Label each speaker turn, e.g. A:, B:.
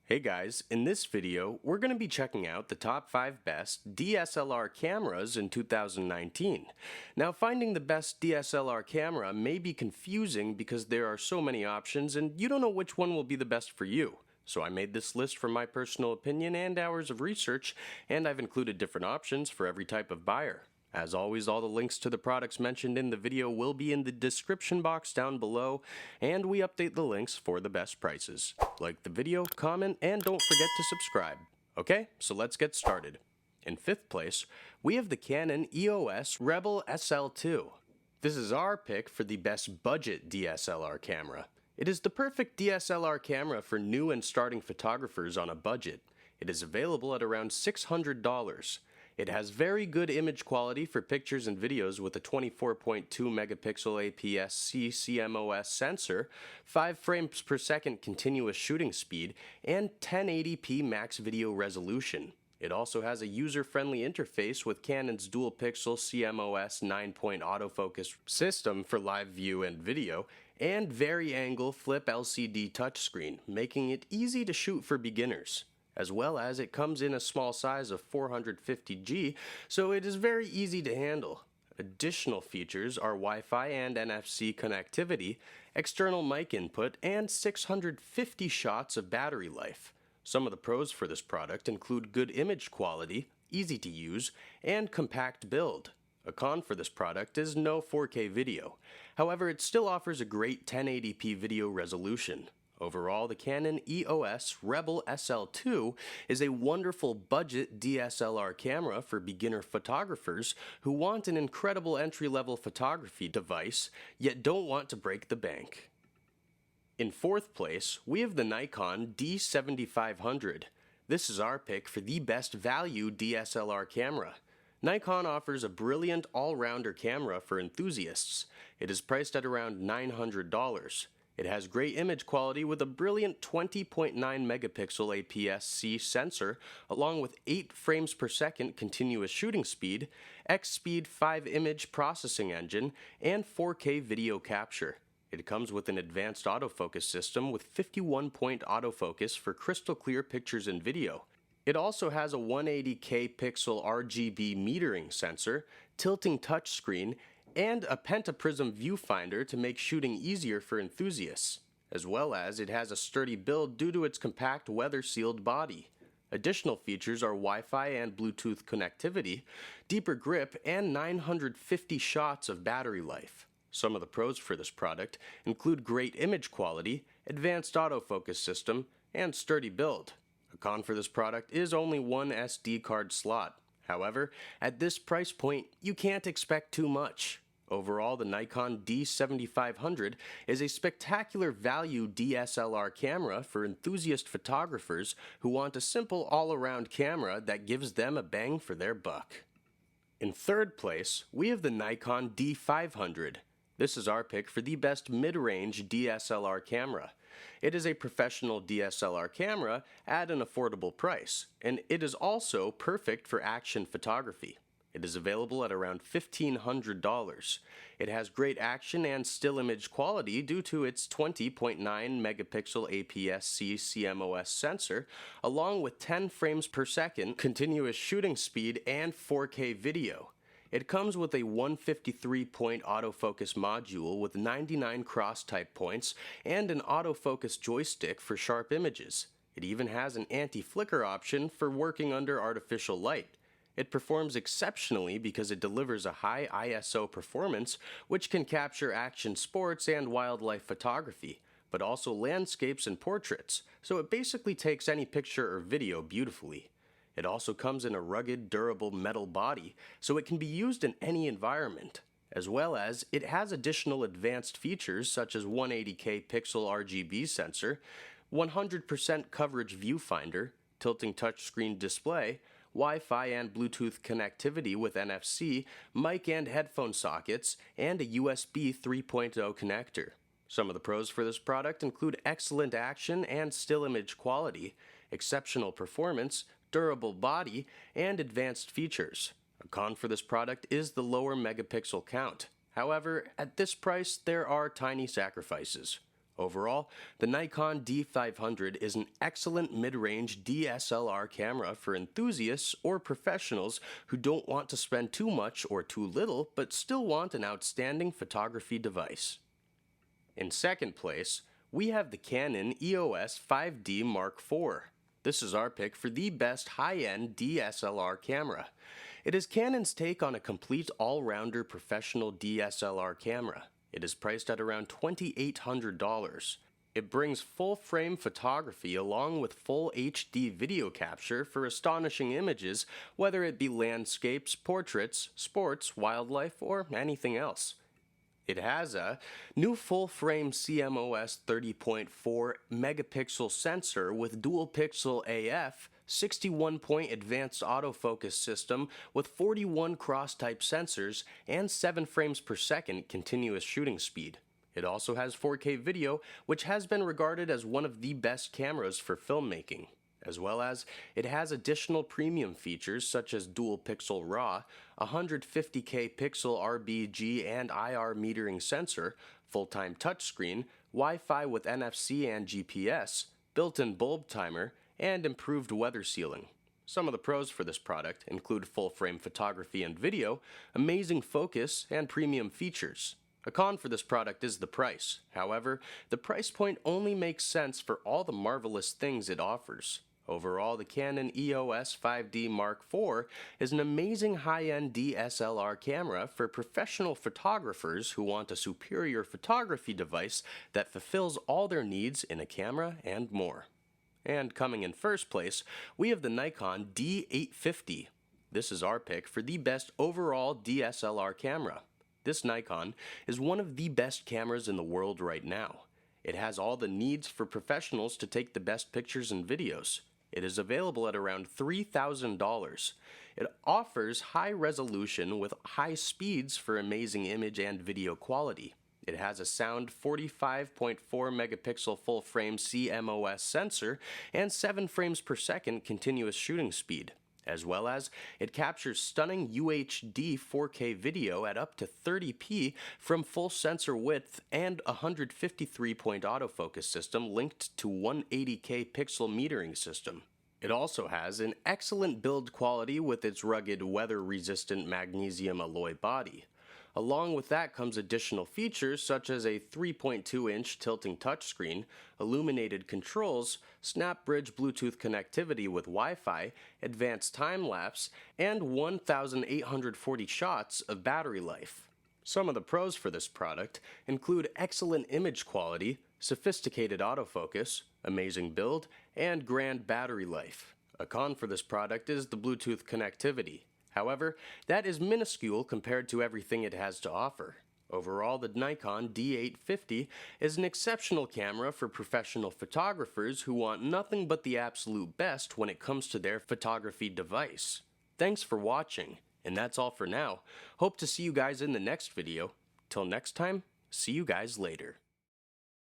A: Hey guys, in this video, we're going to be checking out the top 5 best DSLR cameras in 2019. Now, finding the best DSLR camera may be confusing because there are so many options and you don't know which one will be the best for you. So I made this list from my personal opinion and hours of research, and I've included different options for every type of buyer. As always, all the links to the products mentioned in the video will be in the description box down below, and we update the links for the best prices. Like the video, comment, and don't forget to subscribe. Okay, so let's get started. In 5th place, we have the Canon EOS Rebel SL2. This is our pick for the best budget DSLR camera. It is the perfect DSLR camera for new and starting photographers on a budget. It is available at around $600. It has very good image quality for pictures and videos with a 24.2 megapixel APS-C CMOS sensor, 5 frames per second continuous shooting speed, and 1080p max video resolution. It also has a user-friendly interface with Canon's dual-pixel CMOS 9-point autofocus system for live view and video, and vari-angle flip LCD touchscreen, making it easy to shoot for beginners. As well as it comes in a small size of 450G, so it is very easy to handle. Additional features are Wi-Fi and NFC connectivity, external mic input, and 650 shots of battery life. Some of the pros for this product include good image quality, easy to use, and compact build. A con for this product is no 4K video. However, it still offers a great 1080p video resolution. Overall, the Canon EOS Rebel SL2 is a wonderful budget DSLR camera for beginner photographers who want an incredible entry-level photography device, yet don't want to break the bank. In 4th place, we have the Nikon D7500. This is our pick for the best value DSLR camera. Nikon offers a brilliant all-rounder camera for enthusiasts. It is priced at around $900. It has great image quality with a brilliant 20.9 megapixel APS-C sensor, along with 8 frames per second continuous shooting speed, X-Speed 5 image processing engine, and 4K video capture. It comes with an advanced autofocus system with 51-point autofocus for crystal clear pictures and video. It also has a 180K pixel RGB metering sensor, tilting touchscreen, and a pentaprism viewfinder to make shooting easier for enthusiasts, as well as it has a sturdy build due to its compact weather-sealed body. Additional features are Wi-Fi and Bluetooth connectivity, deeper grip, and 950 shots of battery life. Some of the pros for this product include great image quality, advanced autofocus system, and sturdy build. A con for this product is only one SD card slot. However, at this price point, you can't expect too much. Overall, the Nikon D7500 is a spectacular value DSLR camera for enthusiast photographers who want a simple all-around camera that gives them a bang for their buck. In 3rd place, we have the Nikon D500. This is our pick for the best mid-range DSLR camera. It is a professional DSLR camera at an affordable price, and it is also perfect for action photography. It is available at around $1,500. It has great action and still image quality due to its 20.9 megapixel APS-C CMOS sensor, along with 10 frames per second continuous shooting speed and 4K video. It comes with a 153-point autofocus module with 99 cross-type points and an autofocus joystick for sharp images. It even has an anti-flicker option for working under artificial light. It performs exceptionally because it delivers a high ISO performance, which can capture action sports and wildlife photography, but also landscapes and portraits, so it basically takes any picture or video beautifully. It also comes in a rugged, durable metal body, so it can be used in any environment, as well as it has additional advanced features such as 180K pixel RGB sensor, 100% coverage viewfinder, tilting touchscreen display, Wi-Fi and Bluetooth connectivity with NFC, mic and headphone sockets, and a USB 3.0 connector. Some of the pros for this product include excellent action and still image quality, exceptional performance, durable body, and advanced features. A con for this product is the lower megapixel count. However, at this price, there are tiny sacrifices. Overall, the Nikon D500 is an excellent mid-range DSLR camera for enthusiasts or professionals who don't want to spend too much or too little but still want an outstanding photography device. In second place, we have the Canon EOS 5D Mark IV. This is our pick for the best high-end DSLR camera. It is Canon's take on a complete all-rounder professional DSLR camera. It is priced at around $2,800. It brings full-frame photography along with full HD video capture for astonishing images, whether it be landscapes, portraits, sports, wildlife, or anything else. It has a new full-frame CMOS 30.4 megapixel sensor with dual-pixel AF, 61-point advanced autofocus system with 41 cross-type sensors, and 7 frames per second continuous shooting speed. It also has 4K video, which has been regarded as one of the best cameras for filmmaking. As well as, it has additional premium features such as dual pixel RAW, 150K pixel RBG and IR metering sensor, full-time touchscreen, Wi-Fi with NFC and GPS, built-in bulb timer, and improved weather sealing. Some of the pros for this product include full-frame photography and video, amazing focus, and premium features. A con for this product is the price. However, the price point only makes sense for all the marvelous things it offers. Overall, the Canon EOS 5D Mark IV is an amazing high-end DSLR camera for professional photographers who want a superior photography device that fulfills all their needs in a camera and more. And coming in first place, we have the Nikon D850. This is our pick for the best overall DSLR camera. This Nikon is one of the best cameras in the world right now. It has all the needs for professionals to take the best pictures and videos. It is available at around $3,000. It offers high resolution with high speeds for amazing image and video quality. It has a sound 45.4 megapixel full frame CMOS sensor and 7 frames per second continuous shooting speed. As well as, it captures stunning UHD 4K video at up to 30p from full sensor width and a 153-point autofocus system linked to 180K pixel metering system. It also has an excellent build quality with its rugged weather-resistant magnesium alloy body. Along with that comes additional features such as a 3.2-inch tilting touchscreen, illuminated controls, SnapBridge Bluetooth connectivity with Wi-Fi, advanced time-lapse, and 1,840 shots of battery life. Some of the pros for this product include excellent image quality, sophisticated autofocus, amazing build, and grand battery life. A con for this product is the Bluetooth connectivity. However, that is minuscule compared to everything it has to offer. Overall, the Nikon D850 is an exceptional camera for professional photographers who want nothing but the absolute best when it comes to their photography device. Thanks for watching, and that's all for now. Hope to see you guys in the next video. Till next time, see you guys later.